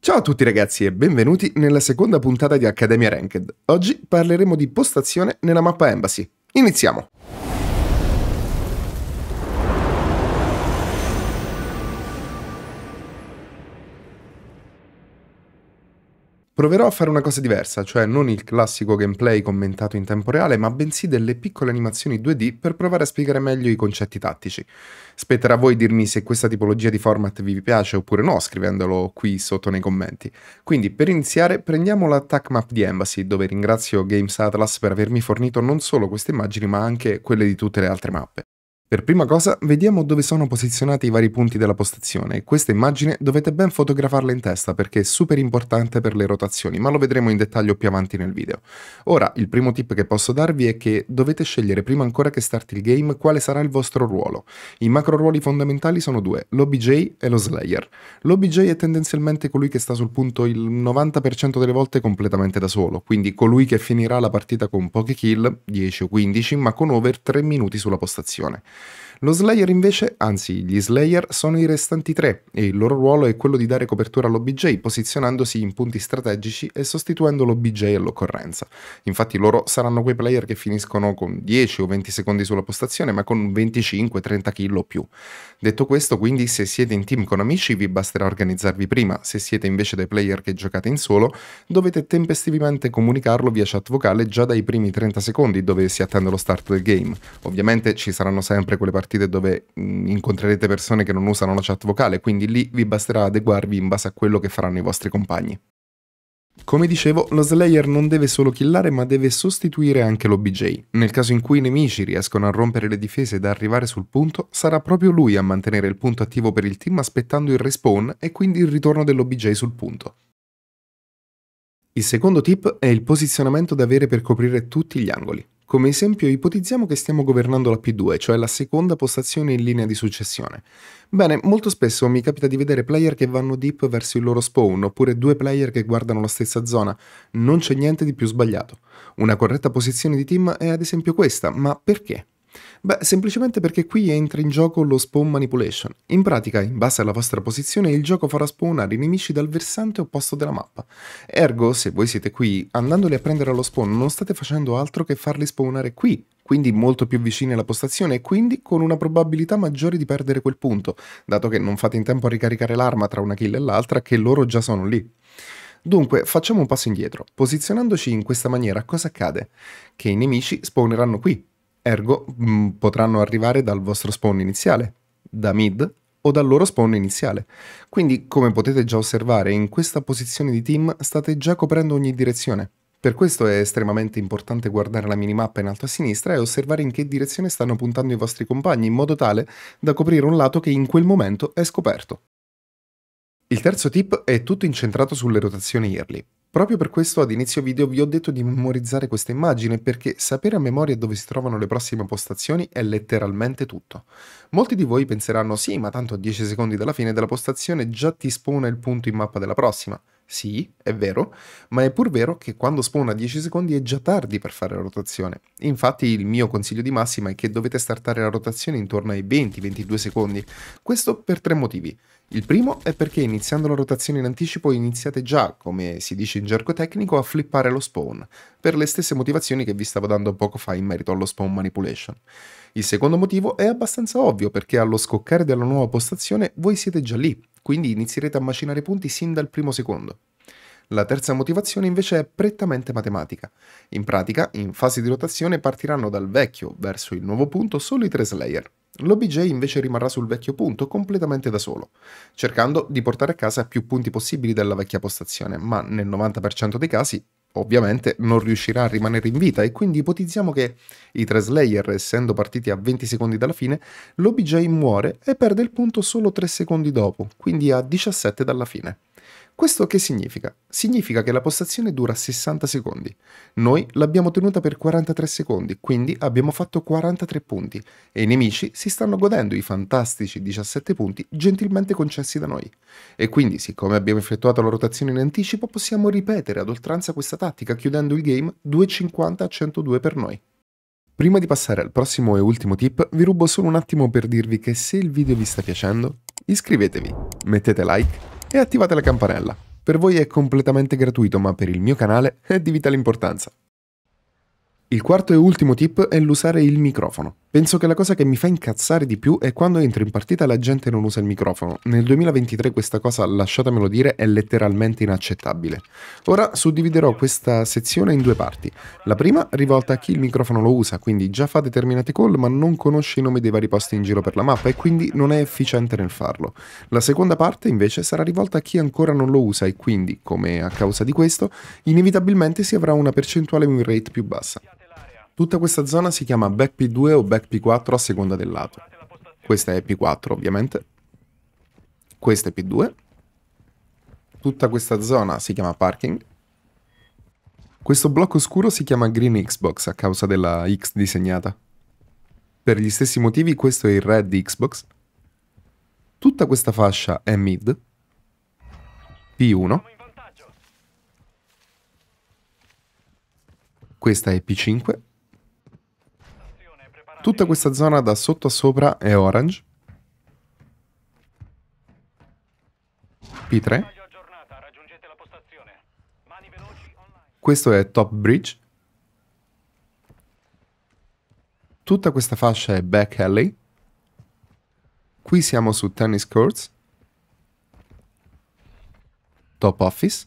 Ciao a tutti ragazzi e benvenuti nella seconda puntata di Accademia Ranked. Oggi parleremo di postazione nella mappa Embassy. Iniziamo! Proverò a fare una cosa diversa, cioè non il classico gameplay commentato in tempo reale, ma bensì delle piccole animazioni 2D per provare a spiegare meglio i concetti tattici. Spetterà a voi dirmi se questa tipologia di format vi piace oppure no, scrivendolo qui sotto nei commenti. Quindi per iniziare prendiamo l'attack map di Embassy, dove ringrazio Games Atlas per avermi fornito non solo queste immagini ma anche quelle di tutte le altre mappe. Per prima cosa, vediamo dove sono posizionati i vari punti della postazione e questa immagine dovete ben fotografarla in testa perché è super importante per le rotazioni, ma lo vedremo in dettaglio più avanti nel video. Ora, il primo tip che posso darvi è che dovete scegliere prima ancora che starti il game quale sarà il vostro ruolo. I macro ruoli fondamentali sono due, l'OBJ e lo Slayer. L'OBJ è tendenzialmente colui che sta sul punto il 90% delle volte completamente da solo, quindi colui che finirà la partita con poche kill, 10 o 15, ma con over 3 minuti sulla postazione. Lo Slayer invece, anzi gli Slayer, sono i restanti tre e il loro ruolo è quello di dare copertura all'OBJ posizionandosi in punti strategici e sostituendo l'OBJ all'occorrenza. Infatti loro saranno quei player che finiscono con 10 o 20 secondi sulla postazione ma con 25-30 kill o più. Detto questo, quindi se siete in team con amici vi basterà organizzarvi prima, se siete invece dei player che giocate in solo dovete tempestivamente comunicarlo via chat vocale già dai primi 30 secondi dove si attende lo start del game. Ovviamente ci saranno sempre quelle partite dove incontrerete persone che non usano la chat vocale, quindi lì vi basterà adeguarvi in base a quello che faranno i vostri compagni. Come dicevo, lo Slayer non deve solo killare ma deve sostituire anche l'OBJ. Nel caso in cui i nemici riescono a rompere le difese ed arrivare sul punto, sarà proprio lui a mantenere il punto attivo per il team aspettando il respawn e quindi il ritorno dell'OBJ sul punto. Il secondo tip è il posizionamento da avere per coprire tutti gli angoli. Come esempio ipotizziamo che stiamo governando la P2, cioè la seconda postazione in linea di successione. Bene, molto spesso mi capita di vedere player che vanno deep verso il loro spawn, oppure due player che guardano la stessa zona. Non c'è niente di più sbagliato. Una corretta posizione di team è ad esempio questa, ma perché? Beh, semplicemente perché qui entra in gioco lo spawn manipulation. In pratica, in base alla vostra posizione, il gioco farà spawnare i nemici dal versante opposto della mappa. Ergo, se voi siete qui, andandoli a prendere allo spawn non state facendo altro che farli spawnare qui, quindi molto più vicini alla postazione e quindi con una probabilità maggiore di perdere quel punto, dato che non fate in tempo a ricaricare l'arma tra una kill e l'altra che loro già sono lì. Dunque, facciamo un passo indietro. Posizionandoci in questa maniera, cosa accade? Che i nemici spawneranno qui. Ergo, potranno arrivare dal vostro spawn iniziale, da mid o dal loro spawn iniziale. Quindi, come potete già osservare, in questa posizione di team state già coprendo ogni direzione. Per questo è estremamente importante guardare la minimappa in alto a sinistra e osservare in che direzione stanno puntando i vostri compagni in modo tale da coprire un lato che in quel momento è scoperto. Il terzo tip è tutto incentrato sulle rotazioni early. Proprio per questo ad inizio video vi ho detto di memorizzare questa immagine perché sapere a memoria dove si trovano le prossime postazioni è letteralmente tutto. Molti di voi penseranno sì, ma tanto a 10 secondi dalla fine della postazione già ti spawna il punto in mappa della prossima. Sì, è vero, ma è pur vero che quando spawna a 10 secondi è già tardi per fare la rotazione. Infatti il mio consiglio di massima è che dovete startare la rotazione intorno ai 20-22 secondi. Questo per tre motivi. Il primo è perché iniziando la rotazione in anticipo iniziate già, come si dice in gergo tecnico, a flippare lo spawn, per le stesse motivazioni che vi stavo dando poco fa in merito allo spawn manipulation. Il secondo motivo è abbastanza ovvio perché allo scoccare della nuova postazione voi siete già lì, quindi inizierete a macinare punti sin dal primo secondo. La terza motivazione invece è prettamente matematica. In pratica, in fase di rotazione partiranno dal vecchio verso il nuovo punto solo i tre Slayer. L'OBJ invece rimarrà sul vecchio punto completamente da solo, cercando di portare a casa più punti possibili dalla vecchia postazione, ma nel 90% dei casi ovviamente non riuscirà a rimanere in vita e quindi ipotizziamo che i tre Slayer, essendo partiti a 20 secondi dalla fine, l'OBJ muore e perde il punto solo 3 secondi dopo, quindi a 17 dalla fine. Questo che significa? Significa che la postazione dura 60 secondi. Noi l'abbiamo tenuta per 43 secondi, quindi abbiamo fatto 43 punti e i nemici si stanno godendo i fantastici 17 punti gentilmente concessi da noi. E quindi, siccome abbiamo effettuato la rotazione in anticipo, possiamo ripetere ad oltranza questa tattica chiudendo il game 2,50 a 102 per noi. Prima di passare al prossimo e ultimo tip, vi rubo solo un attimo per dirvi che se il video vi sta piacendo, iscrivetevi, mettete like e attivate la campanella. Per voi è completamente gratuito, ma per il mio canale è di vitale importanza. Il quarto e ultimo tip è l'usare il microfono. Penso che la cosa che mi fa incazzare di più è quando entro in partita e la gente non usa il microfono. Nel 2023 questa cosa, lasciatemelo dire, è letteralmente inaccettabile. Ora suddividerò questa sezione in due parti. La prima rivolta a chi il microfono lo usa, quindi già fa determinate call ma non conosce i nomi dei vari posti in giro per la mappa e quindi non è efficiente nel farlo. La seconda parte invece sarà rivolta a chi ancora non lo usa e quindi, come a causa di questo, inevitabilmente si avrà una percentuale win rate più bassa. Tutta questa zona si chiama back P2 o back P4 a seconda del lato. Questa è P4 ovviamente. Questa è P2. Tutta questa zona si chiama parking. Questo blocco scuro si chiama green Xbox a causa della X disegnata. Per gli stessi motivi questo è il red Xbox. Tutta questa fascia è mid. P1. Questa è P5. Tutta questa zona da sotto a sopra è orange. P3. Questo è top bridge. Tutta questa fascia è back alley. Qui siamo su tennis courts. Top office.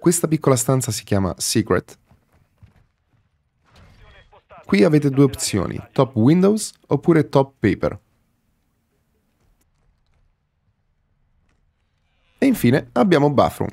Questa piccola stanza si chiama secret. Qui avete due opzioni, top windows oppure top paper. E infine abbiamo bathroom.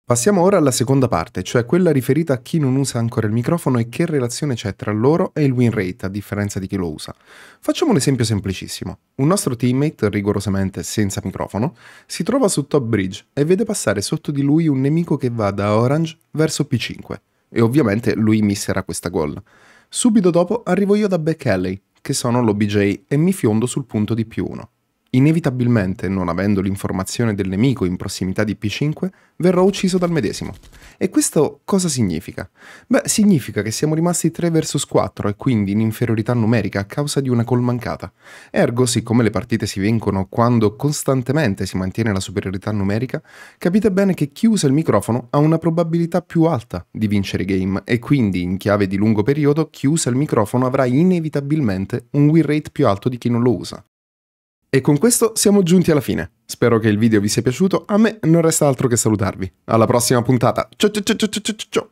Passiamo ora alla seconda parte, cioè quella riferita a chi non usa ancora il microfono e che relazione c'è tra loro e il win rate, a differenza di chi lo usa. Facciamo un esempio semplicissimo. Un nostro teammate, rigorosamente senza microfono, si trova su top bridge e vede passare sotto di lui un nemico che va da orange verso P5. E ovviamente lui misserà questa goal. Subito dopo arrivo io da back alley, che sono l'OBJ, e mi fiondo sul punto di P1. Inevitabilmente, non avendo l'informazione del nemico in prossimità di P5, verrò ucciso dal medesimo. E questo cosa significa? Beh, significa che siamo rimasti 3 vs 4 e quindi in inferiorità numerica a causa di una call mancata. Ergo, siccome le partite si vincono quando costantemente si mantiene la superiorità numerica, capite bene che chi usa il microfono ha una probabilità più alta di vincere i game e quindi, in chiave di lungo periodo, chi usa il microfono avrà inevitabilmente un win rate più alto di chi non lo usa. E con questo siamo giunti alla fine. Spero che il video vi sia piaciuto, a me non resta altro che salutarvi. Alla prossima puntata. Ciao ciao ciao ciao ciao ciao!